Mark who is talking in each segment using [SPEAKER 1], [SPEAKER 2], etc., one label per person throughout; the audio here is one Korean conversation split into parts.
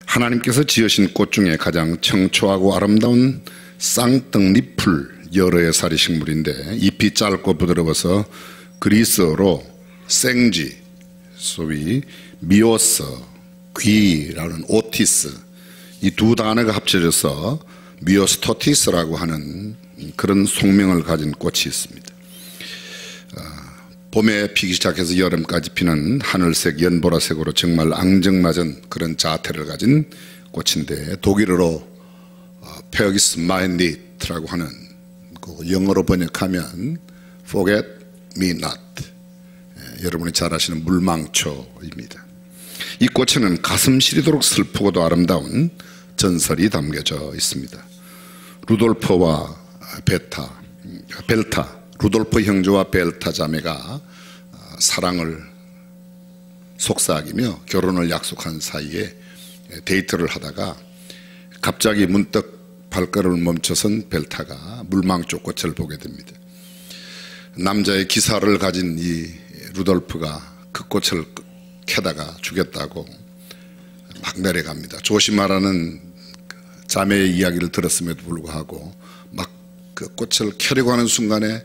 [SPEAKER 1] 하나님께서 지으신 꽃 중에 가장 청초하고 아름다운 쌍떡잎풀 여러의 사리 식물인데 잎이 짧고 부드러워서 그리스어로 생쥐, 소위 미오스, 귀라는 오티스, 이 두 단어가 합쳐져서 미오스토티스라고 하는 그런 속명을 가진 꽃이 있습니다. 봄에 피기 시작해서 여름까지 피는 하늘색 연보라색으로 정말 앙증맞은 그런 자태를 가진 꽃인데 독일어로 페어기스 마인디트라고 하는 그 영어로 번역하면 Forget Me Not, 여러분이 잘 아시는 물망초입니다. 이 꽃에는 가슴 시리도록 슬프고도 아름다운 전설이 담겨져 있습니다. 루돌프와 벨타, 루돌프 형제와 벨타 자매가 사랑을 속삭이며 결혼을 약속한 사이에 데이트를 하다가 갑자기 문득 발걸음을 멈춰선 벨타가 물망초 꽃을 보게 됩니다. 남자의 기사를 가진 이 루돌프가 그 꽃을 캐다가 주겠다고 막 내려갑니다. 조심하라는 자매의 이야기를 들었음에도 불구하고 막 그 꽃을 캐려고 하는 순간에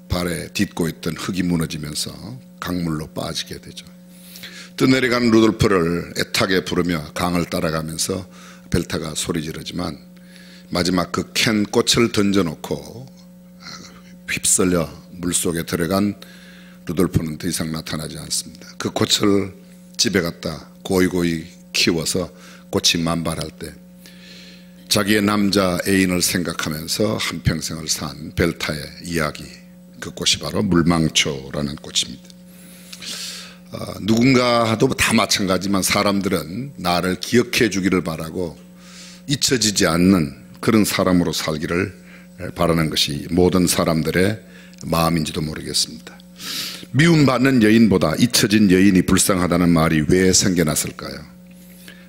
[SPEAKER 1] 발에 딛고 있던 흙이 무너지면서 강물로 빠지게 되죠. 떠내려간 루돌프를 애타게 부르며 강을 따라가면서 벨타가 소리 지르지만 마지막 그 캔 꽃을 던져놓고 휩쓸려 물속에 들어간 루돌프는 더 이상 나타나지 않습니다. 그 꽃을 집에 갖다 고이고이 키워서 꽃이 만발할 때 자기의 남자 애인을 생각하면서 한평생을 산 벨타의 이야기, 그 꽃이 바로 물망초라는 꽃입니다. 누군가도 다 마찬가지지만 사람들은 나를 기억해 주기를 바라고 잊혀지지 않는 그런 사람으로 살기를 바라는 것이 모든 사람들의 마음인지도 모르겠습니다. 미움받는 여인보다 잊혀진 여인이 불쌍하다는 말이 왜 생겨났을까요?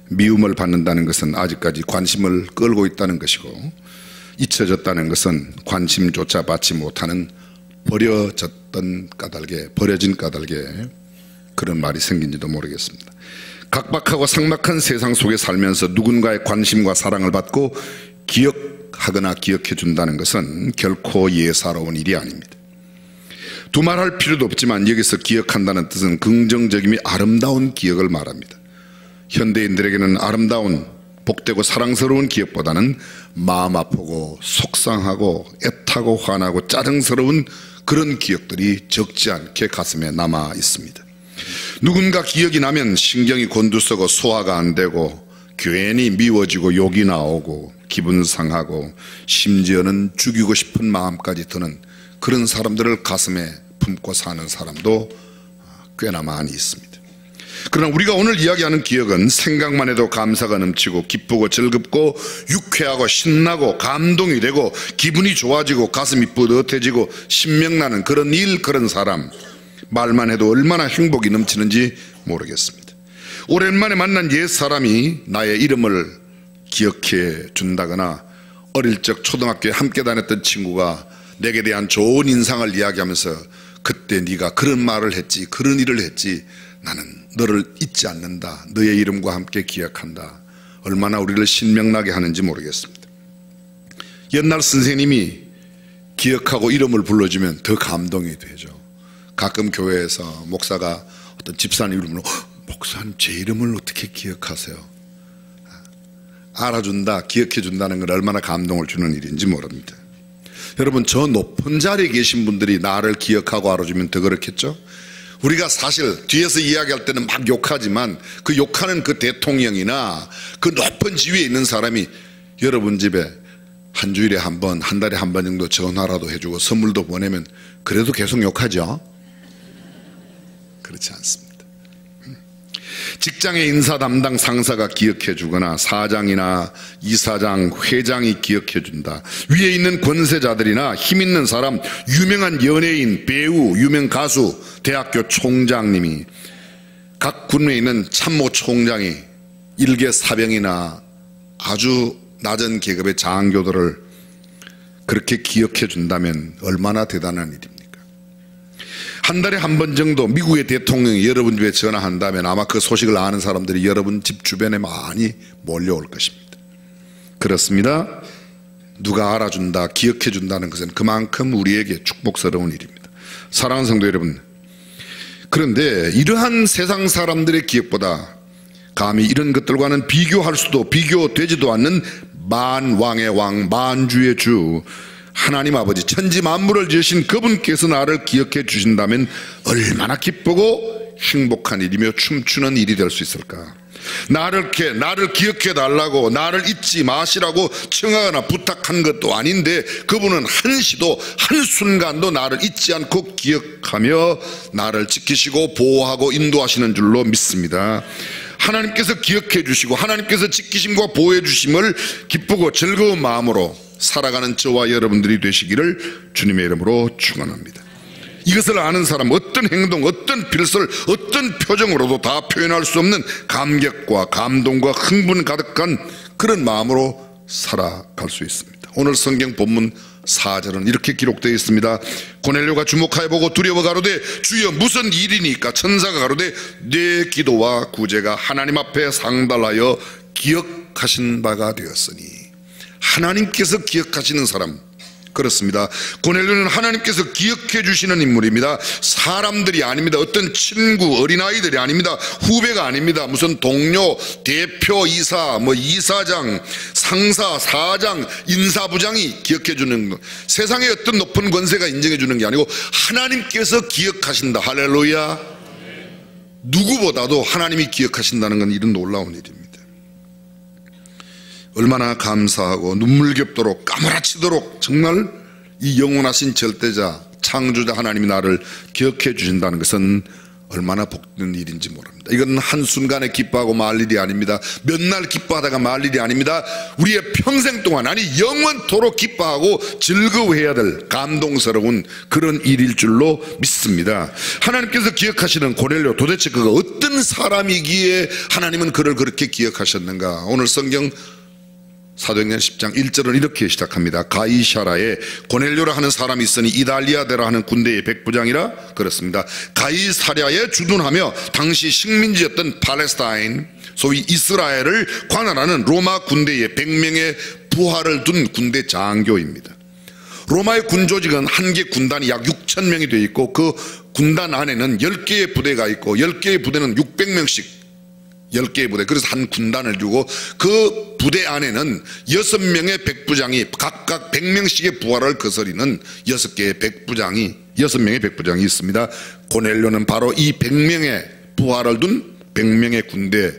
[SPEAKER 1] 미움을 받는다는 것은 아직까지 관심을 끌고 있다는 것이고 잊혀졌다는 것은 관심조차 받지 못하는 버려진 까닭에 그런 말이 생긴지도 모르겠습니다. 각박하고 삭막한 세상 속에 살면서 누군가의 관심과 사랑을 받고 기억하거나 기억해 준다는 것은 결코 예사로운 일이 아닙니다. 두말할 필요도 없지만 여기서 기억한다는 뜻은 긍정적이며 아름다운 기억을 말합니다. 현대인들에게는 아름다운 복되고 사랑스러운 기억보다는 마음 아프고 속상하고 애타고 화나고 짜증스러운 그런 기억들이 적지 않게 가슴에 남아 있습니다. 누군가 기억이 나면 신경이 곤두서고 소화가 안 되고 괜히 미워지고 욕이 나오고 기분 상하고 심지어는 죽이고 싶은 마음까지 드는 그런 사람들을 가슴에 품고 사는 사람도 꽤나 많이 있습니다. 그러나 우리가 오늘 이야기하는 기억은 생각만 해도 감사가 넘치고 기쁘고 즐겁고 유쾌하고 신나고 감동이 되고 기분이 좋아지고 가슴이 뿌듯해지고 신명나는 그런 일, 그런 사람, 말만 해도 얼마나 행복이 넘치는지 모르겠습니다. 오랜만에 만난 옛 사람이 나의 이름을 기억해 준다거나 어릴 적 초등학교에 함께 다녔던 친구가 내게 대한 좋은 인상을 이야기하면서 그때 네가 그런 말을 했지, 그런 일을 했지, 나는 너를 잊지 않는다, 너의 이름과 함께 기억한다, 얼마나 우리를 신명나게 하는지 모르겠습니다. 옛날 선생님이 기억하고 이름을 불러주면 더 감동이 되죠. 가끔 교회에서 목사가 어떤 집사님 이름으로 목사님 제 이름을 어떻게 기억하세요? 알아준다, 기억해 준다는 건 얼마나 감동을 주는 일인지 모릅니다. 여러분, 저 높은 자리에 계신 분들이 나를 기억하고 알아주면 더 그렇겠죠? 우리가 사실 뒤에서 이야기할 때는 막 욕하지만 그 욕하는 그 대통령이나 그 높은 지위에 있는 사람이 여러분 집에 한 주일에 한 번, 한 달에 한 번 정도 전화라도 해주고 선물도 보내면 그래도 계속 욕하죠? 그렇지 않습니다. 직장의 인사 담당 상사가 기억해 주거나 사장이나 이사장, 회장이 기억해 준다. 위에 있는 권세자들이나 힘 있는 사람, 유명한 연예인, 배우, 유명 가수, 대학교 총장님이, 각 군에 있는 참모 총장이 일개 사병이나 아주 낮은 계급의 장교들을 그렇게 기억해 준다면 얼마나 대단한 일입니까? 한 달에 한 번 정도 미국의 대통령이 여러분 집에 전화한다면 아마 그 소식을 아는 사람들이 여러분 집 주변에 많이 몰려올 것입니다. 그렇습니다. 누가 알아준다, 기억해 준다는 것은 그만큼 우리에게 축복스러운 일입니다. 사랑하는 성도 여러분, 그런데 이러한 세상 사람들의 기억보다 감히 이런 것들과는 비교할 수도 비교되지도 않는 만왕의 왕, 만주의 주 하나님 아버지 천지 만물을 지으신 그분께서 나를 기억해 주신다면 얼마나 기쁘고 행복한 일이며 춤추는 일이 될 수 있을까. 나를 기억해 달라고, 나를 잊지 마시라고 청하거나 부탁한 것도 아닌데 그분은 한시도 한순간도 나를 잊지 않고 기억하며 나를 지키시고 보호하고 인도하시는 줄로 믿습니다. 하나님께서 기억해 주시고 하나님께서 지키심과 보호해 주심을 기쁘고 즐거운 마음으로 살아가는 저와 여러분들이 되시기를 주님의 이름으로 축원합니다. 이것을 아는 사람, 어떤 행동, 어떤 필설, 어떤 표정으로도 다 표현할 수 없는 감격과 감동과 흥분 가득한 그런 마음으로 살아갈 수 있습니다. 오늘 성경 본문 4절은 이렇게 기록되어 있습니다. 고넬료가 주목하여 보고 두려워 가로되 주여 무슨 일이니까. 천사가 가로되 내 기도와 구제가 하나님 앞에 상달하여 기억하신 바가 되었으니. 하나님께서 기억하시는 사람, 그렇습니다. 고넬료는 하나님께서 기억해 주시는 인물입니다. 사람들이 아닙니다. 어떤 친구, 어린아이들이 아닙니다. 후배가 아닙니다. 무슨 동료, 대표, 이사, 이사장, 상사, 사장, 인사부장이 기억해 주는 것, 세상의 어떤 높은 권세가 인정해 주는 게 아니고 하나님께서 기억하신다. 할렐루야. 누구보다도 하나님이 기억하신다는 건 이런 놀라운 일입니다. 얼마나 감사하고 눈물겹도록 까무라치도록 정말 이 영원하신 절대자 창조자 하나님이 나를 기억해 주신다는 것은 얼마나 복된 일인지 모릅니다. 이건 한순간에 기뻐하고 말 일이 아닙니다. 몇 날 기뻐하다가 말 일이 아닙니다. 우리의 평생 동안, 아니 영원토록 기뻐하고 즐거워해야 될 감동스러운 그런 일일 줄로 믿습니다. 하나님께서 기억하시는 고넬료, 도대체 그가 어떤 사람이기에 하나님은 그를 그렇게 기억하셨는가. 오늘 성경 사도행전 10장 1절은 이렇게 시작합니다. 가이사라에 고넬료라 하는 사람이 있으니 이달리아데라 하는 군대의 백부장이라. 그렇습니다. 가이사랴에 주둔하며 당시 식민지였던 팔레스타인, 소위 이스라엘을 관할하는 로마 군대의 100명의 부하를 둔 군대 장교입니다. 로마의 군 조직은 한 개 군단이 약 6,000명이 되어 있고 그 군단 안에는 10개의 부대가 있고 10개의 부대는 600명씩 10개의 부대, 그래서 한 군단을 두고 그 부대 안에는 6명의 백부장이 각각 100명씩의 부하를 거스리는 6명의 백부장이 있습니다. 고넬료는 바로 이 100명의 부하를 둔 100명의 군대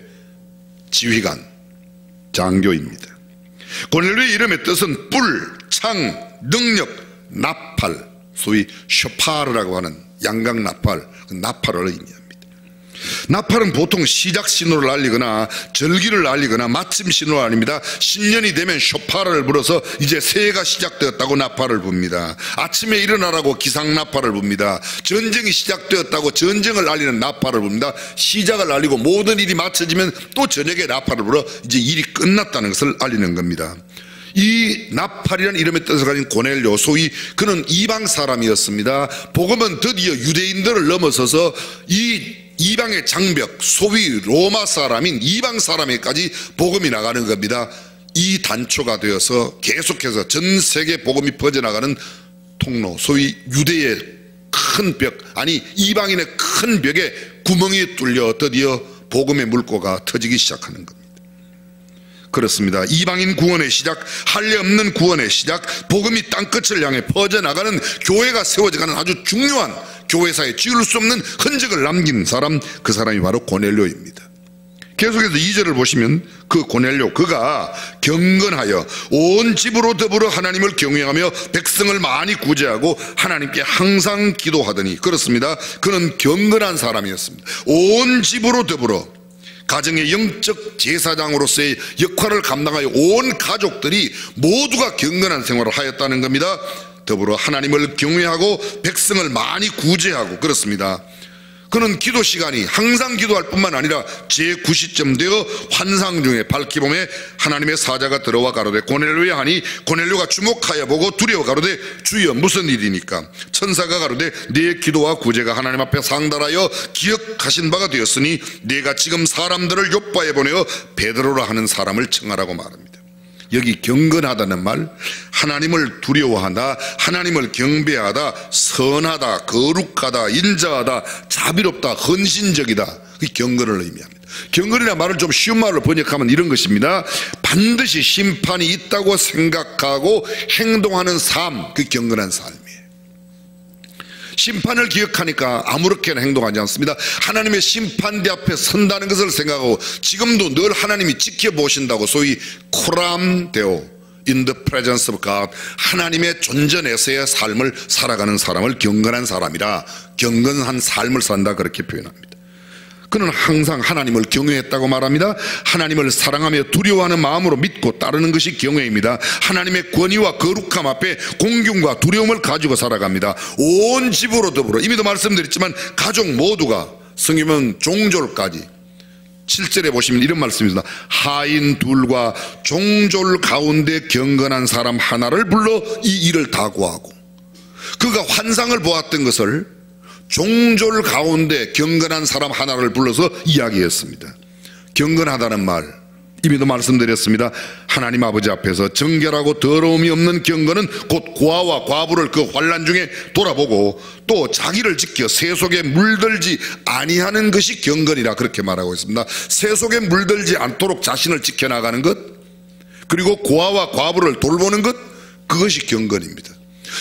[SPEAKER 1] 지휘관 장교입니다. 고넬료의 이름의 뜻은 뿔, 창, 능력, 나팔, 소위 쇼파르라고 하는 양각 나팔, 나팔을 의미합니다. 나팔은 보통 시작 신호를 알리거나 절기를 알리거나 마침 신호를 알립니다. 신년이 되면 쇼파를 불어서 이제 새해가 시작되었다고 나팔을 붑니다. 아침에 일어나라고 기상 나팔을 붑니다. 전쟁이 시작되었다고 전쟁을 알리는 나팔을 붑니다. 시작을 알리고 모든 일이 마쳐지면 또 저녁에 나팔을 불어 이제 일이 끝났다는 것을 알리는 겁니다. 이 나팔이라는 이름의 뜻을 가진 고넬료, 소위 그는 이방 사람이었습니다. 복음은 드디어 유대인들을 넘어서서 이 이방의 장벽, 소위 로마 사람인 이방 사람에까지 복음이 나가는 겁니다. 이 단초가 되어서 계속해서 전 세계 복음이 퍼져나가는 통로, 소위 유대의 큰 벽, 아니 이방인의 큰 벽에 구멍이 뚫려 드디어 복음의 물꼬가 터지기 시작하는 겁니다. 그렇습니다. 이방인 구원의 시작, 할례 없는 구원의 시작, 복음이 땅끝을 향해 퍼져나가는 교회가 세워져가는 아주 중요한 교회사에 지울 수 없는 흔적을 남긴 사람, 그 사람이 바로 고넬료입니다. 계속해서 2절을 보시면 그 고넬료, 그가 경건하여 온 집으로 더불어 하나님을 경외하며 백성을 많이 구제하고 하나님께 항상 기도하더니. 그렇습니다. 그는 경건한 사람이었습니다. 온 집으로 더불어 가정의 영적 제사장으로서의 역할을 감당하여 온 가족들이 모두가 경건한 생활을 하였다는 겁니다. 더불어 하나님을 경외하고 백성을 많이 구제하고. 그렇습니다. 그는 기도 시간이 항상 기도할 뿐만 아니라 제9시쯤 되어 환상 중에 밝기 봄에 하나님의 사자가 들어와 가로되 고넬료야 하니 고넬료가 주목하여 보고 두려워 가로되 주여 무슨 일이니까 천사가 가로되 네 기도와 구제가 하나님 앞에 상달하여 기억하신 바가 되었으니 네가 지금 사람들을 욥바에 보내어 베드로라 하는 사람을 청하라고 말합니다. 여기 경건하다는 말, 하나님을 두려워하다, 하나님을 경배하다, 선하다, 거룩하다, 인자하다, 자비롭다, 헌신적이다, 그 경건을 의미합니다. 경건이라는 말을 좀 쉬운 말로 번역하면 이런 것입니다. 반드시 심판이 있다고 생각하고 행동하는 삶, 그 경건한 삶이에요. 심판을 기억하니까 아무렇게나 행동하지 않습니다. 하나님의 심판대 앞에 선다는 것을 생각하고 지금도 늘 하나님이 지켜보신다고 소위 코람데오 in the presence of God, 하나님의 존전에서의 삶을 살아가는 사람을 경건한 사람이라, 경건한 삶을 산다 그렇게 표현합니다. 그는 항상 하나님을 경외했다고 말합니다. 하나님을 사랑하며 두려워하는 마음으로 믿고 따르는 것이 경외입니다. 하나님의 권위와 거룩함 앞에 공경과 두려움을 가지고 살아갑니다. 온 집으로 더불어, 이미도 말씀드렸지만 가족 모두가, 성경은 종졸까지 7절에 보시면 이런 말씀입니다. 하인 둘과 종졸 가운데 경건한 사람 하나를 불러 이 일을 다 구하고, 그가 환상을 보았던 것을 종졸 가운데 경건한 사람 하나를 불러서 이야기했습니다. 경건하다는 말, 이미도 말씀드렸습니다. 하나님 아버지 앞에서 정결하고 더러움이 없는 경건은 곧 고아와 과부를 그 환난 중에 돌아보고 또 자기를 지켜 새 속에 물들지 아니하는 것이 경건이라 그렇게 말하고 있습니다. 새 속에 물들지 않도록 자신을 지켜나가는 것, 그리고 고아와 과부를 돌보는 것, 그것이 경건입니다.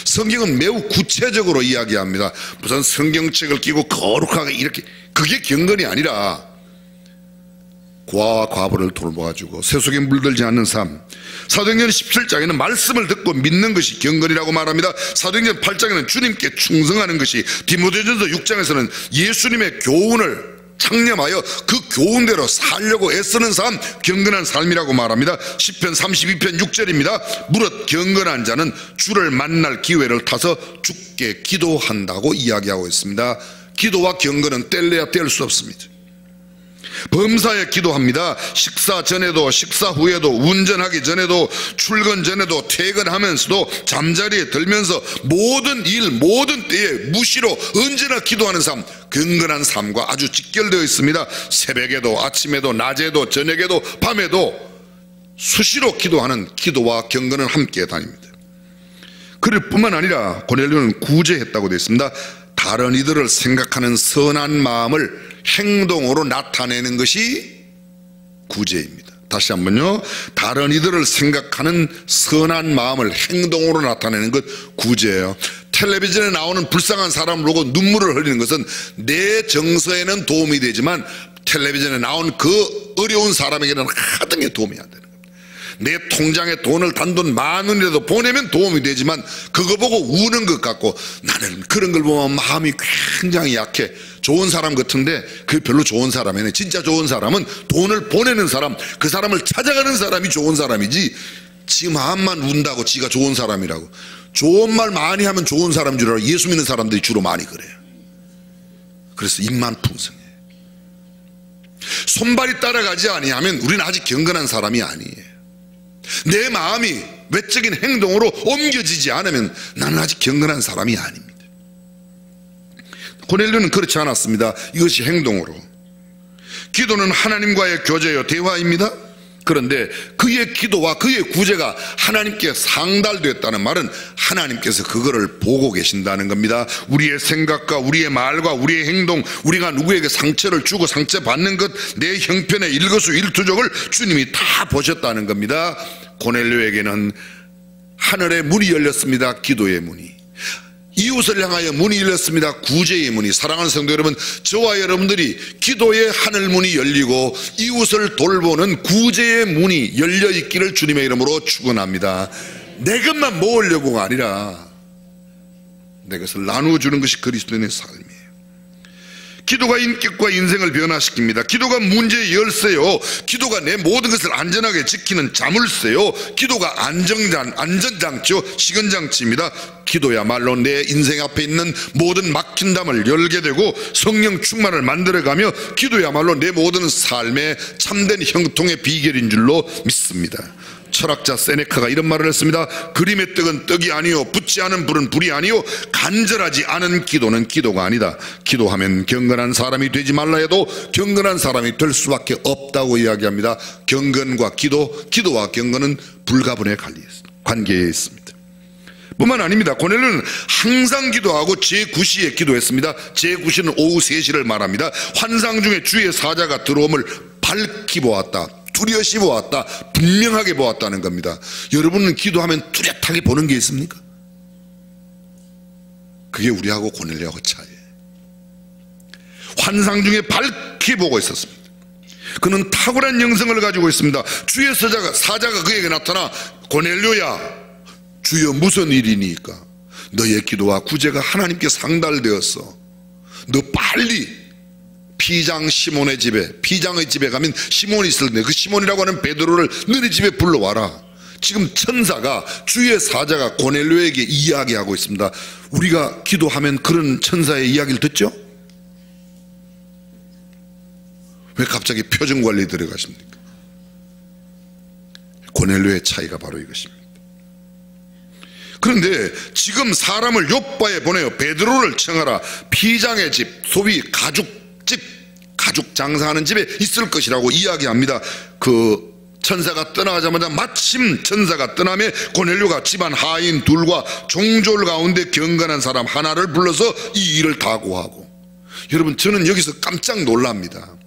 [SPEAKER 1] 성경은 매우 구체적으로 이야기합니다. 무슨 성경책을 끼고 거룩하게 이렇게, 그게 경건이 아니라 고아와 과부를 돌봐주고 새 속에 물들지 않는 삶. 사도행전 17장에는 말씀을 듣고 믿는 것이 경건이라고 말합니다. 사도행전 8장에는 주님께 충성하는 것이, 디모데전서 6장에서는 예수님의 교훈을 창념하여 그 교훈대로 살려고 애쓰는 삶, 경건한 삶이라고 말합니다. 시편 32편 6절입니다. 무릇 경건한 자는 주를 만날 기회를 타서 주께 기도한다고 이야기하고 있습니다. 기도와 경건은 뗄래야 뗄 수 없습니다. 범사에 기도합니다. 식사 전에도 식사 후에도 운전하기 전에도 출근 전에도 퇴근하면서도 잠자리에 들면서 모든 일 모든 때에 무시로 언제나 기도하는 삶, 경건한 삶과 아주 직결되어 있습니다. 새벽에도 아침에도 낮에도 저녁에도 밤에도 수시로 기도하는 기도와 경건은 함께 다닙니다. 그럴 뿐만 아니라 고넬료는 구제했다고 되어 있습니다. 다른 이들을 생각하는 선한 마음을 행동으로 나타내는 것이 구제입니다. 다시 한번요. 다른 이들을 생각하는 선한 마음을 행동으로 나타내는 것 구제예요. 텔레비전에 나오는 불쌍한 사람을 보고 눈물을 흘리는 것은 내 정서에는 도움이 되지만 텔레비전에 나온 그 어려운 사람에게는 하등에 도움이 안 되는 겁니다. 내 통장에 돈을 단돈 10,000원이라도 보내면 도움이 되지만 그거 보고 우는 것 같고, 나는 그런 걸 보면 마음이 굉장히 약해. 좋은 사람 같은데 그게 별로 좋은 사람이 아니에요. 진짜 좋은 사람은 돈을 보내는 사람, 그 사람을 찾아가는 사람이 좋은 사람이지, 지 마음만 운다고 지가 좋은 사람이라고. 좋은 말 많이 하면 좋은 사람인 줄 알아. 예수 믿는 사람들이 주로 많이 그래요. 그래서 입만 풍성해. 손발이 따라가지 아니하면 우리는 아직 경건한 사람이 아니에요. 내 마음이 외적인 행동으로 옮겨지지 않으면 나는 아직 경건한 사람이 아닙니다. 고넬료는 그렇지 않았습니다. 이것이 행동으로. 기도는 하나님과의 교제요, 대화입니다. 그런데 그의 기도와 그의 구제가 하나님께 상달됐다는 말은 하나님께서 그거를 보고 계신다는 겁니다. 우리의 생각과 우리의 말과 우리의 행동, 우리가 누구에게 상처를 주고 상처받는 것, 내 형편의 일거수일투족을 주님이 다 보셨다는 겁니다. 고넬료에게는 하늘의 문이 열렸습니다. 기도의 문이. 이웃을 향하여 문이 열렸습니다. 구제의 문이. 사랑하는 성도 여러분, 저와 여러분들이 기도의 하늘 문이 열리고 이웃을 돌보는 구제의 문이 열려 있기를 주님의 이름으로 축원합니다. 내 것만 모으려고가 아니라 내 것을 나누어 주는 것이 그리스도인의 삶이에요. 기도가 인격과 인생을 변화시킵니다. 기도가 문제의 열쇠요. 기도가 내 모든 것을 안전하게 지키는 자물쇠요. 기도가 안전장치요, 시건장치입니다. 기도야말로 내 인생 앞에 있는 모든 막힌 담을 열게 되고 성령 충만을 만들어가며 기도야말로 내 모든 삶의 참된 형통의 비결인 줄로 믿습니다. 철학자 세네카가 이런 말을 했습니다. 그림의 떡은 떡이 아니요 붙지 않은 불은 불이 아니요 간절하지 않은 기도는 기도가 아니다. 기도하면 경건한 사람이 되지 말라 해도 경건한 사람이 될 수밖에 없다고 이야기합니다. 경건과 기도와 경건은 불가분의 관계에 있습니다. 뿐만 아닙니다. 고넬료는 항상 기도하고 제9시에 기도했습니다. 제9시는 오후 3시를 말합니다. 환상 중에 주의 사자가 들어옴을 밝히 보았다. 뚜렷이 보았다. 분명하게 보았다는 겁니다. 여러분은 기도하면 뚜렷하게 보는 게 있습니까? 그게 우리하고 고넬료하고 차이예요. 환상 중에 밝히 보고 있었습니다. 그는 탁월한 영성을 가지고 있습니다. 주의 사자가 그에게 나타나 고넬료야 주여 무슨 일이니까 너의 기도와 구제가 하나님께 상달되었어. 너 빨리 피장 시몬의 집에, 피장의 집에 가면 시몬이 있을 텐데 그 시몬이라고 하는 베드로를 너네 집에 불러와라. 지금 천사가, 주의 사자가 고넬료에게 이야기하고 있습니다. 우리가 기도하면 그런 천사의 이야기를 듣죠? 왜 갑자기 표정관리 들어가십니까? 고넬료의 차이가 바로 이것입니다. 그런데 지금 사람을 요빠에 보내어 베드로를 청하라. 피장의 집, 소위 가죽집, 가죽 장사하는 집에 있을 것이라고 이야기합니다. 그 천사가 떠나자마자 마침 천사가 떠나며 고넬료가 집안 하인 둘과 종졸 가운데 경건한 사람 하나를 불러서 이 일을 다 고하고. 여러분, 저는 여기서 깜짝 놀랍니다.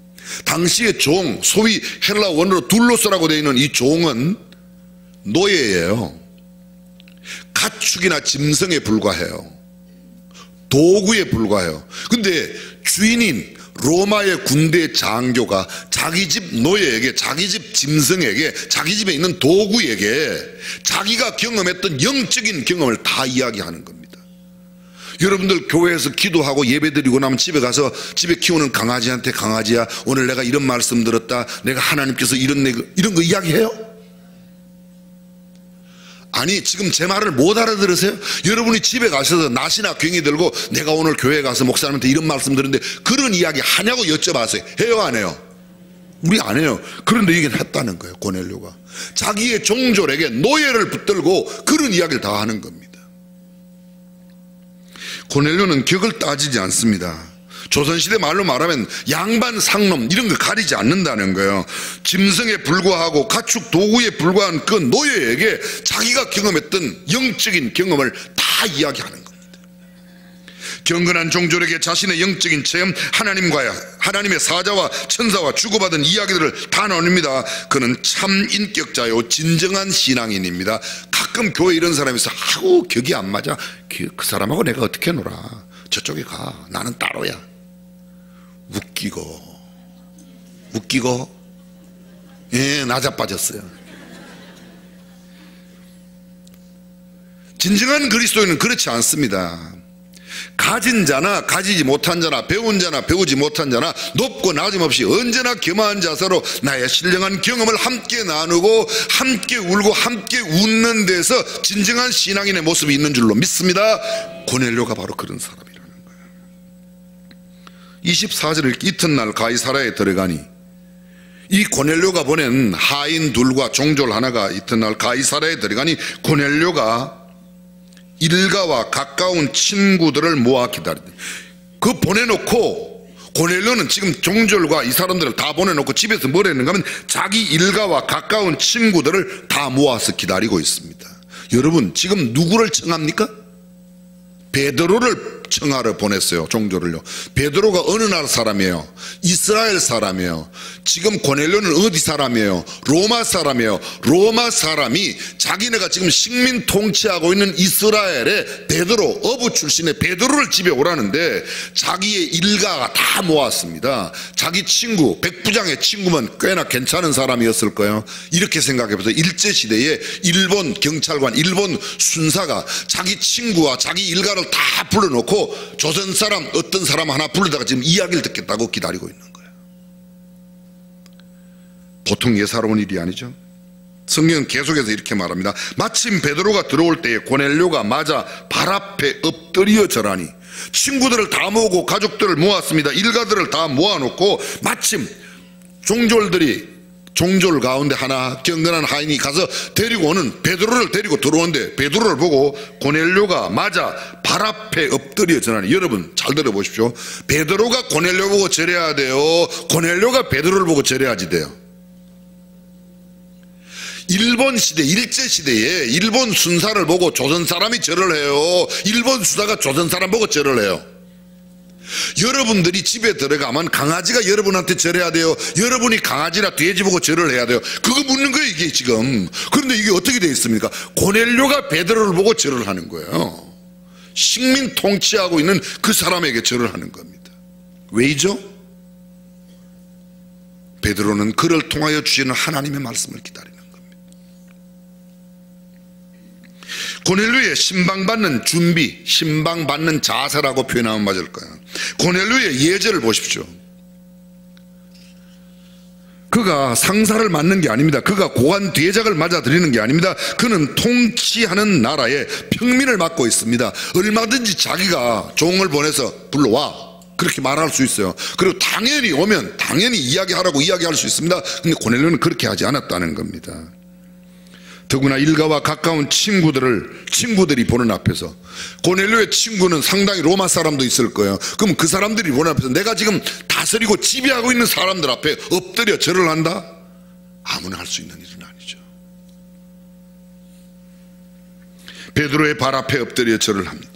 [SPEAKER 1] 당시의 종, 소위 헬라 원어로 둘로스라고 되어 있는 이 종은 노예예요. 가축이나 짐승에 불과해요. 도구에 불과해요. 근데 주인인 로마의 군대 장교가 자기 집 노예에게, 자기 집 짐승에게, 자기 집에 있는 도구에게 자기가 경험했던 영적인 경험을 다 이야기하는 겁니다. 여러분들 교회에서 기도하고 예배드리고 나면 집에 가서 집에 키우는 강아지한테 강아지야 오늘 내가 이런 말씀 들었다, 내가 하나님께서 이런 거 이야기해요? 아니, 지금 제 말을 못 알아들으세요? 여러분이 집에 가셔서 낫이나 괭이 들고 내가 오늘 교회 가서 목사님한테 이런 말씀 들었는데 그런 이야기 하냐고 여쭤봤어요. 해요, 안 해요? 우리 안 해요. 그런데 얘기는 했다는 거예요. 고넬료가 자기의 종졸에게 노예를 붙들고 그런 이야기를 다 하는 겁니다. 고넬료는 격을 따지지 않습니다. 조선시대 말로 말하면 양반 상놈 이런 거 가리지 않는다는 거예요. 짐승에 불과하고 가축 도구에 불과한 그 노예에게 자기가 경험했던 영적인 경험을 다 이야기하는 겁니다. 경건한 종졸에게 자신의 영적인 체험, 하나님의 사자와 천사와 주고받은 이야기들을 다 나눕니다. 그는 참 인격자요 진정한 신앙인입니다. 가끔 교회 이런 사람이 있어. 아우 격이 안 맞아. 그 사람하고 내가 어떻게 놀아. 저쪽에 가. 나는 따로야. 웃기고 예, 나 자빠졌어요. 진정한 그리스도인은 그렇지 않습니다. 가진 자나 가지지 못한 자나 배운 자나 배우지 못한 자나 높고 낮음 없이 언제나 겸허한 자세로 나의 신령한 경험을 함께 나누고 함께 울고 함께 웃는 데서 진정한 신앙인의 모습이 있는 줄로 믿습니다. 고넬료가 바로 그런 사람이라는 거예요. 24절 이튿날 가이사랴에 들어가니, 이 고넬료가 보낸 하인 둘과 종졸 하나가 이튿날 가이사랴에 들어가니 고넬료가 일가와 가까운 친구들을 모아 기다리더니, 그 보내놓고 고넬료는 지금 종졸과 이 사람들을 다 보내놓고 집에서 뭘 했는가 하면 자기 일가와 가까운 친구들을 다 모아서 기다리고 있습니다. 여러분, 지금 누구를 청합니까? 베드로를 청하러 보냈어요. 종졸을요. 베드로가 어느 나라 사람이에요? 이스라엘 사람이에요. 지금 고넬료는 어디 사람이에요? 로마 사람이에요. 로마 사람이 자기네가 지금 식민 통치하고 있는 이스라엘의 베드로, 어부 출신의 베드로를 집에 오라는데 자기의 일가가 다 모았습니다. 자기 친구, 백부장의 친구면 꽤나 괜찮은 사람이었을 거예요. 이렇게 생각해보세요. 일제시대에 일본 경찰관, 일본 순사가 자기 친구와 자기 일가를 다 불러놓고 조선 사람 어떤 사람 하나 불러다가 지금 이야기를 듣겠다고 기다리고 있는 거예요. 보통 예사로운 일이 아니죠. 성경은 계속해서 이렇게 말합니다. 마침 베드로가 들어올 때에 고넬료가 맞아 발 앞에 엎드려 절하니, 친구들을 다 모으고 가족들을 모았습니다. 일가들을 다 모아놓고 마침 종졸 가운데 하나 경건한 하인이 가서 데리고 오는 베드로를 데리고 들어오는데, 베드로를 보고 고넬료가 맞아 발 앞에 엎드려 절하니. 여러분 잘 들어보십시오. 베드로가 고넬료 보고 절해야 돼요? 고넬료가 베드로를 보고 절해야지 돼요? 일본 시대, 일제시대에 일본 순사를 보고 조선 사람이 절을 해요? 일본 수사가 조선 사람 보고 절을 해요? 여러분들이 집에 들어가면 강아지가 여러분한테 절해야 돼요? 여러분이 강아지나 돼지 보고 절을 해야 돼요? 그거 묻는 거예요 이게 지금. 그런데 이게 어떻게 되어 있습니까? 고넬료가 베드로를 보고 절을 하는 거예요. 식민 통치하고 있는 그 사람에게 절을 하는 겁니다. 왜이죠? 베드로는 그를 통하여 주시는 하나님의 말씀을 기다리는 겁니다. 고넬료의 신방받는 준비, 신방받는 자세라고 표현하면 맞을 거예요. 고넬료의 예절을 보십시오. 그가 상사를 맞는 게 아닙니다. 그가 고관 대작을 맞아들이는 게 아닙니다. 그는 통치하는 나라의 평민을 맡고 있습니다. 얼마든지 자기가 종을 보내서 불러와 그렇게 말할 수 있어요. 그리고 당연히 오면 당연히 이야기하라고 이야기할 수 있습니다. 근데 고넬료는 그렇게 하지 않았다는 겁니다. 더구나 일가와 가까운 친구들이 보는 앞에서, 고넬료의 친구는 상당히 로마 사람도 있을 거예요. 그럼 그 사람들이 보는 앞에서 내가 지금 다스리고 지배하고 있는 사람들 앞에 엎드려 절을 한다? 아무나 할 수 있는 일은 아니죠. 베드로의 발 앞에 엎드려 절을 합니다.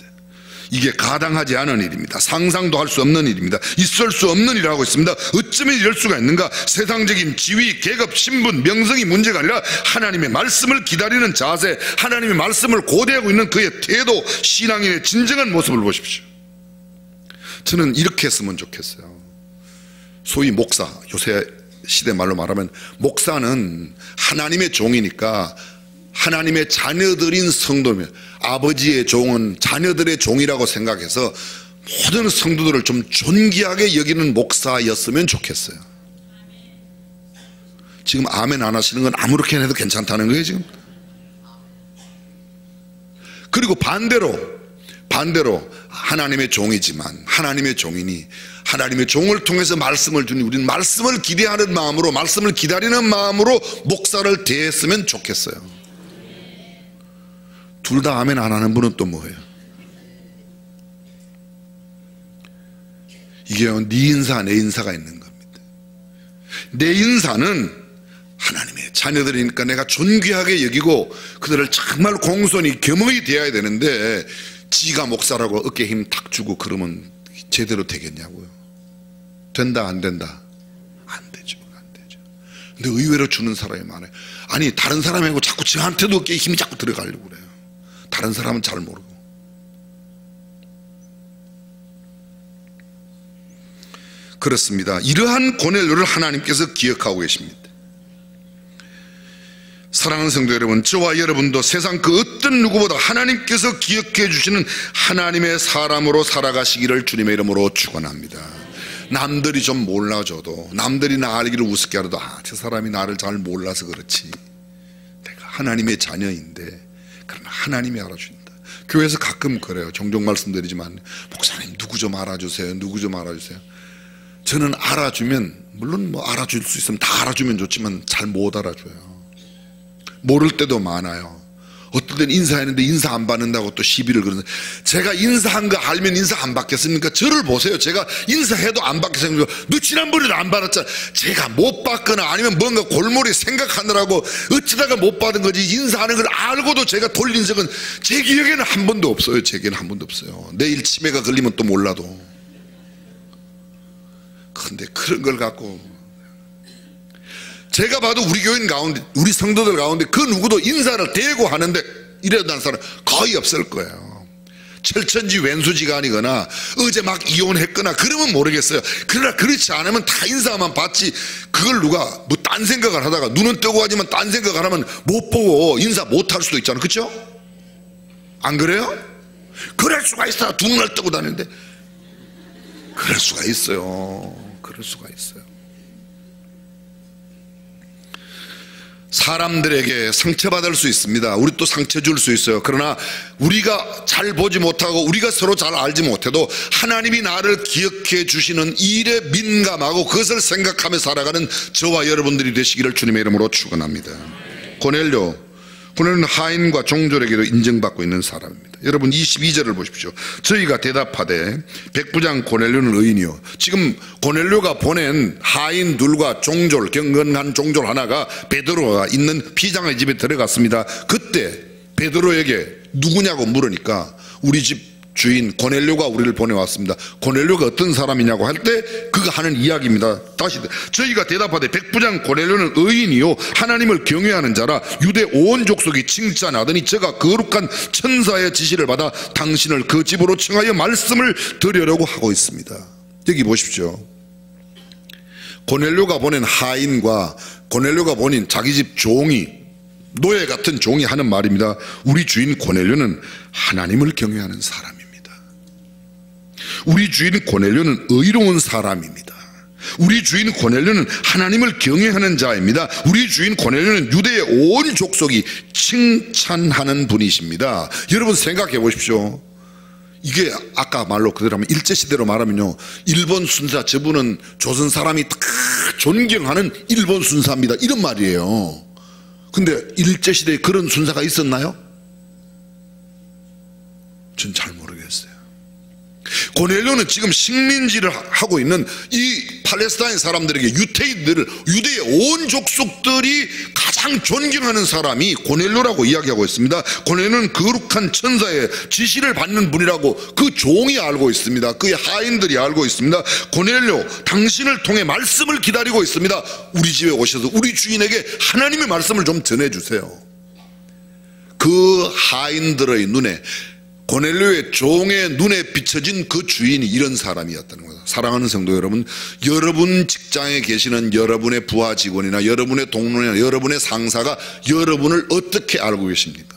[SPEAKER 1] 이게 가당하지 않은 일입니다. 상상도 할 수 없는 일입니다. 있을 수 없는 일을 하고 있습니다. 어쩌면 이럴 수가 있는가? 세상적인 지위, 계급, 신분, 명성이 문제가 아니라 하나님의 말씀을 기다리는 자세, 하나님의 말씀을 고대하고 있는 그의 태도, 신앙인의 진정한 모습을 보십시오. 저는 이렇게 했으면 좋겠어요. 소위 목사, 요새 시대 말로 말하면 목사는 하나님의 종이니까 하나님의 자녀들인 성도면, 아버지의 종은 자녀들의 종이라고 생각해서 모든 성도들을 좀 존귀하게 여기는 목사였으면 좋겠어요. 지금 아멘 안 하시는 건 아무렇게나 해도 괜찮다는 거예요 지금. 그리고 반대로 하나님의 종이지만, 하나님의 종이니 하나님의 종을 통해서 말씀을 주니 우리는 말씀을 기대하는 마음으로, 말씀을 기다리는 마음으로 목사를 대했으면 좋겠어요. 둘 다 아멘 안 하는 분은 또 뭐예요? 이게요, 네 인사 내 인사가 있는 겁니다. 내 인사는 하나님의 자녀들이니까 내가 존귀하게 여기고 그들을 정말 공손히 겸허히 대해야 되는데, 지가 목사라고 어깨에 힘 탁 주고 그러면 제대로 되겠냐고요? 된다 안 된다? 안 되죠. 근데 의외로 주는 사람이 많아요. 아니 다른 사람하고 자꾸 저한테도 어깨에 힘이 자꾸 들어가려고 그래요. 다른 사람은 잘 모르고. 그렇습니다. 이러한 고넬료를 하나님께서 기억하고 계십니다. 사랑하는 성도 여러분, 저와 여러분도 세상 그 어떤 누구보다 하나님께서 기억해 주시는 하나님의 사람으로 살아가시기를 주님의 이름으로 축원합니다. 남들이 좀 몰라줘도, 남들이 나 알기를 우습게 하려도 저 사람이 나를 잘 몰라서 그렇지, 내가 하나님의 자녀인데 그러나 하나님이 알아준다. 교회에서 가끔 그래요. 종종 말씀드리지만, 목사님 누구 좀 알아주세요, 누구 좀 알아주세요. 저는 알아주면, 물론 뭐 알아줄 수 있으면 다 알아주면 좋지만 잘 못 알아줘요. 모를 때도 많아요. 어떨 땐 인사했는데 인사 안 받는다고 또 시비를 그러는데, 제가 인사한 거 알면 인사 안 받겠습니까? 저를 보세요. 제가 인사해도 안 받겠습니까? 너 지난번에도 안 받았잖아. 제가 못 받거나 아니면 뭔가 골몰이 생각하느라고 어쩌다가 못 받은 거지, 인사하는 걸 알고도 제가 돌린 적은 제 기억에는 한 번도 없어요. 제게는 한 번도 없어요. 내일 치매가 걸리면 또 몰라도. 근데 그런 걸 갖고 제가 봐도 우리 교인 가운데, 우리 성도들 가운데 그 누구도 인사를 대고 하는데 이래다는 사람 거의 없을 거예요. 철천지 왼수지간이거나 어제 막 이혼했거나 그러면 모르겠어요. 그러나 그렇지 않으면 다 인사만 받지, 그걸 누가 뭐 딴 생각을 하다가 눈은 뜨고 하지만 딴 생각을 하면 못 보고 인사 못 할 수도 있잖아요. 그렇죠? 안 그래요? 그럴 수가 있어요. 두 눈을 뜨고 다니는데. 그럴 수가 있어요. 그럴 수가 있어요. 사람들에게 상처받을 수 있습니다. 우리 또 상처 줄 수 있어요. 그러나 우리가 잘 보지 못하고 우리가 서로 잘 알지 못해도 하나님이 나를 기억해 주시는 일에 민감하고 그것을 생각하며 살아가는 저와 여러분들이 되시기를 주님의 이름으로 축원합니다. 고넬료는 하인과 종졸에게도 인정받고 있는 사람입니다. 여러분 22절을 보십시오. 저희가 대답하되 백부장 고넬료는 의인이요. 지금 고넬료가 보낸 하인 둘과 종졸, 경건한 종졸 하나가 베드로가 있는 피장의 집에 들어갔습니다. 그때 베드로에게 누구냐고 물으니까 우리 집 주인 고넬료가 우리를 보내왔습니다. 고넬료가 어떤 사람이냐고 할 때 그가 하는 이야기입니다. 다시 저희가 대답하되 백부장 고넬료는 의인이요 하나님을 경외하는 자라 유대 온 족속이 칭찬하더니 저가 거룩한 천사의 지시를 받아 당신을 그 집으로 청하여 말씀을 드리려고 하고 있습니다. 여기 보십시오. 고넬료가 보낸 하인과 고넬료가 보낸 자기 집 종이, 노예 같은 종이 하는 말입니다. 우리 주인 고넬료는 하나님을 경외하는 사람입니다. 우리 주인 고넬료는 의로운 사람입니다. 우리 주인 고넬료는 하나님을 경외하는 자입니다. 우리 주인 고넬료는 유대의 온 족속이 칭찬하는 분이십니다. 여러분 생각해 보십시오. 이게 아까 말로 그대로 하면 일제시대로 말하면요, 일본 순사, 저분은 조선 사람이 다 존경하는 일본 순사입니다, 이런 말이에요. 근데 일제시대에 그런 순사가 있었나요? 전 잘 모르겠어요. 고넬료는 지금 식민지를 하고 있는 이 팔레스타인 사람들에게 유대의 온 족속들이 가장 존경하는 사람이 고넬료라고 이야기하고 있습니다. 고넬료는 거룩한 천사의 지시를 받는 분이라고 그 종이 알고 있습니다. 그의 하인들이 알고 있습니다. 고넬료, 당신을 통해 말씀을 기다리고 있습니다. 우리 집에 오셔서 우리 주인에게 하나님의 말씀을 좀 전해주세요. 그 하인들의 눈에, 고넬료의 종의 눈에 비춰진 그 주인이 이런 사람이었다는 거죠. 사랑하는 성도 여러분, 여러분 직장에 계시는 여러분의 부하 직원이나 여러분의 동료나 여러분의 상사가 여러분을 어떻게 알고 계십니까?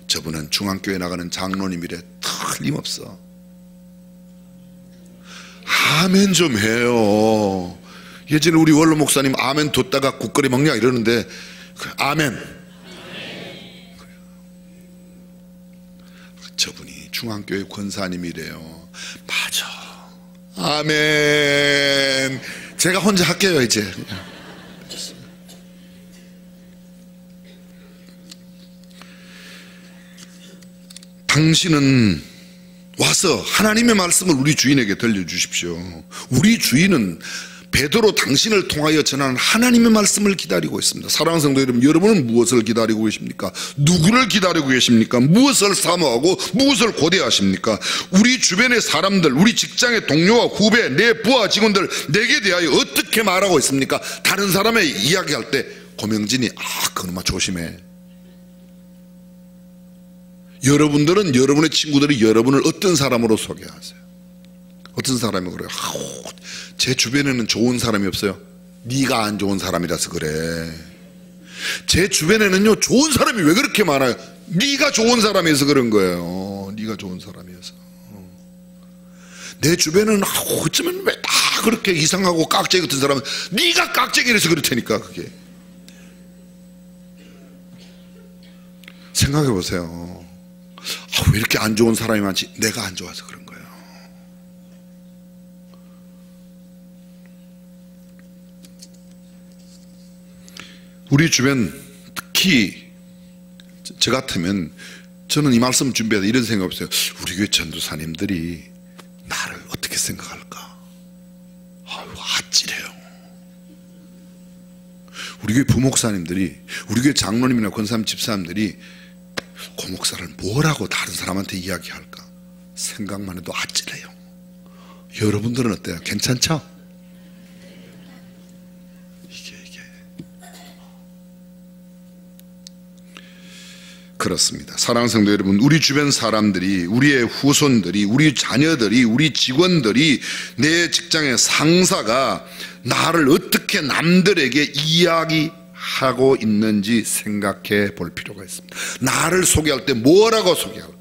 [SPEAKER 1] 저분은 중앙교회 나가는 장로님이래. 틀림없어. 아멘 좀 해요. 예전에 우리 원로 목사님 아멘 뒀다가 국거리 먹냐 이러는데 아멘. 저분이 중앙교회 권사님이래요. 맞아. 아멘. 제가 혼자 할게요 이제. 당신은 와서 하나님의 말씀을 우리 주인에게 들려주십시오. 우리 주인은 베드로 당신을 통하여 전하는 하나님의 말씀을 기다리고 있습니다. 사랑하는 성도 여러분, 여러분은 무엇을 기다리고 계십니까? 누구를 기다리고 계십니까? 무엇을 사모하고 무엇을 고대하십니까? 우리 주변의 사람들, 우리 직장의 동료와 후배, 내 부하 직원들 내게 대하여 어떻게 말하고 있습니까? 다른 사람의 이야기할 때 고명진이 그놈아 조심해. 여러분들은 여러분의 친구들이 여러분을 어떤 사람으로 소개하세요? 어떤 사람이 그래요? 제 주변에는 좋은 사람이 없어요. 네가 안 좋은 사람이라서 그래. 제 주변에는요 좋은 사람이 왜 그렇게 많아요? 네가 좋은 사람이어서 그런 거예요. 네가 좋은 사람이어서. 내 주변에는 어쩌면 왜 다 그렇게 이상하고 깍쟁이 같은 사람은 네가 깍쟁이라서 그렇다니까. 그게 생각해 보세요. 왜 이렇게 안 좋은 사람이 많지? 내가 안 좋아서 그런 거예요. 우리 주변, 특히 저 같으면 저는 이 말씀 준비할 때 이런 생각 없어요. 우리 교회 전도사님들이 나를 어떻게 생각할까? 아찔해요. 우리 교회 부목사님들이, 우리 교회 장로님이나 권사님 집사님들이 고 목사를 뭐라고 다른 사람한테 이야기할까? 생각만 해도 아찔해요. 여러분들은 어때요? 괜찮죠? 이게 그렇습니다. 사랑하는 성도 여러분, 우리 주변 사람들이, 우리의 후손들이, 우리 자녀들이, 우리 직원들이, 내 직장의 상사가 나를 어떻게 남들에게 이야기하고 있는지 생각해 볼 필요가 있습니다. 나를 소개할 때 뭐라고 소개할까?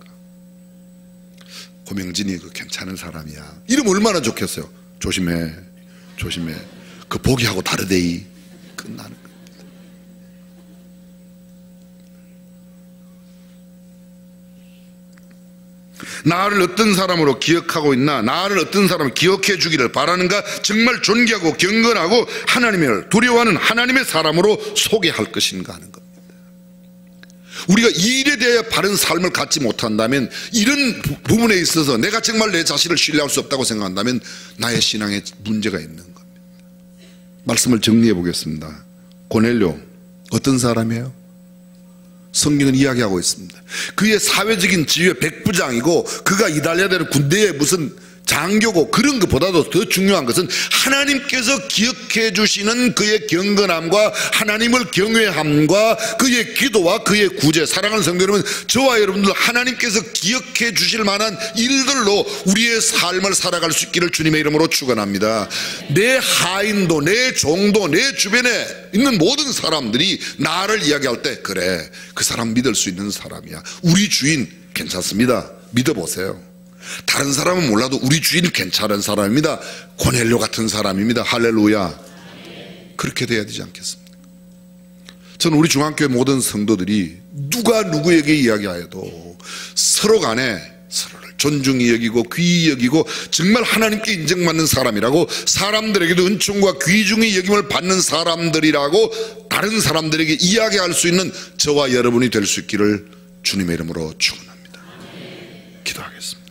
[SPEAKER 1] 고명진이 그 괜찮은 사람이야. 이러면 얼마나 좋겠어요. 조심해, 조심해. 그 보기하고 다르대이. 끝나는 겁니다. 나를 어떤 사람으로 기억하고 있나, 나를 어떤 사람으로 기억해 주기를 바라는가, 정말 존경하고 경건하고 하나님을 두려워하는 하나님의 사람으로 소개할 것인가 하는 겁니다. 우리가 이 일에 대해 바른 삶을 갖지 못한다면, 이런 부분에 있어서 내가 정말 내 자신을 신뢰할 수 없다고 생각한다면 나의 신앙에 문제가 있는 겁니다. 말씀을 정리해 보겠습니다. 고넬료 어떤 사람이에요? 성경은 이야기하고 있습니다. 그의 사회적인 지위의 백부장이고, 그가 이달리아 되는 군대의 무슨 장교고, 그런 것보다도 더 중요한 것은 하나님께서 기억해 주시는 그의 경건함과 하나님을 경외함과 그의 기도와 그의 구제. 사랑하는 성도 여러분, 저와 여러분들 하나님께서 기억해 주실 만한 일들로 우리의 삶을 살아갈 수 있기를 주님의 이름으로 축원합니다. 내 하인도, 내 종도, 내 주변에 있는 모든 사람들이 나를 이야기할 때, 그래, 그 사람 믿을 수 있는 사람이야, 우리 주인 괜찮습니다, 믿어보세요. 다른 사람은 몰라도 우리 주인 괜찮은 사람입니다, 고넬료 같은 사람입니다. 할렐루야. 그렇게 돼야 되지 않겠습니까? 저는 우리 중앙교회 모든 성도들이 누가 누구에게 이야기하여도 서로 간에 서로를 존중히 여기고 귀히 여기고 정말 하나님께 인정받는 사람이라고, 사람들에게도 은총과 귀중히 여김을 받는 사람들이라고 다른 사람들에게 이야기할 수 있는 저와 여러분이 될 수 있기를 주님의 이름으로 축원합니다. 기도하겠습니다.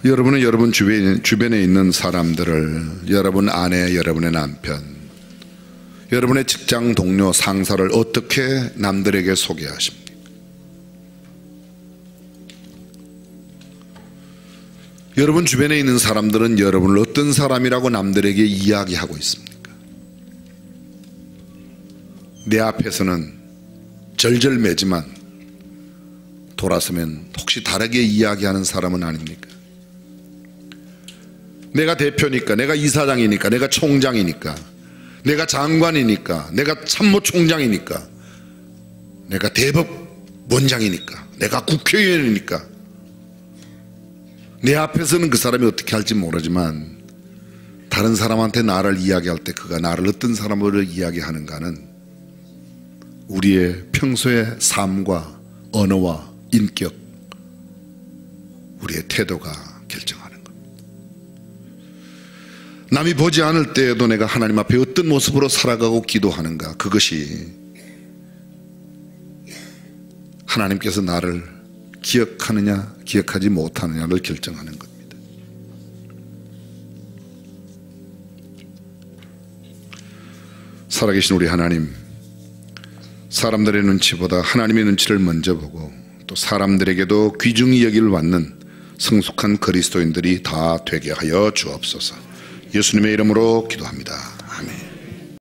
[SPEAKER 1] 여러분은 여러분 주변에 있는 사람들을, 여러분 아내, 여러분의 남편, 여러분의 직장 동료, 상사를 어떻게 남들에게 소개하십니까? 여러분 주변에 있는 사람들은 여러분을 어떤 사람이라고 남들에게 이야기하고 있습니까? 내 앞에서는 절절매지만 돌아서면 혹시 다르게 이야기하는 사람은 아닙니까? 내가 대표니까, 내가 이사장이니까, 내가 총장이니까, 내가 장관이니까, 내가 참모총장이니까, 내가 대법원장이니까, 내가 국회의원이니까, 내 앞에서는 그 사람이 어떻게 할지 모르지만 다른 사람한테 나를 이야기할 때 그가 나를 어떤 사람으로 이야기하는가는 우리의 평소의 삶과 언어와 인격, 우리의 태도가 결정하는 겁니다. 남이 보지 않을 때에도 내가 하나님 앞에 어떤 모습으로 살아가고 기도하는가, 그것이 하나님께서 나를 기억하느냐 기억하지 못하느냐를 결정하는 겁니다. 살아계신 우리 하나님, 사람들의 눈치보다 하나님의 눈치를 먼저 보고 또 사람들에게도 귀중히 여기를 받는 성숙한 그리스도인들이 다 되게 하여 주옵소서. 예수님의 이름으로 기도합니다.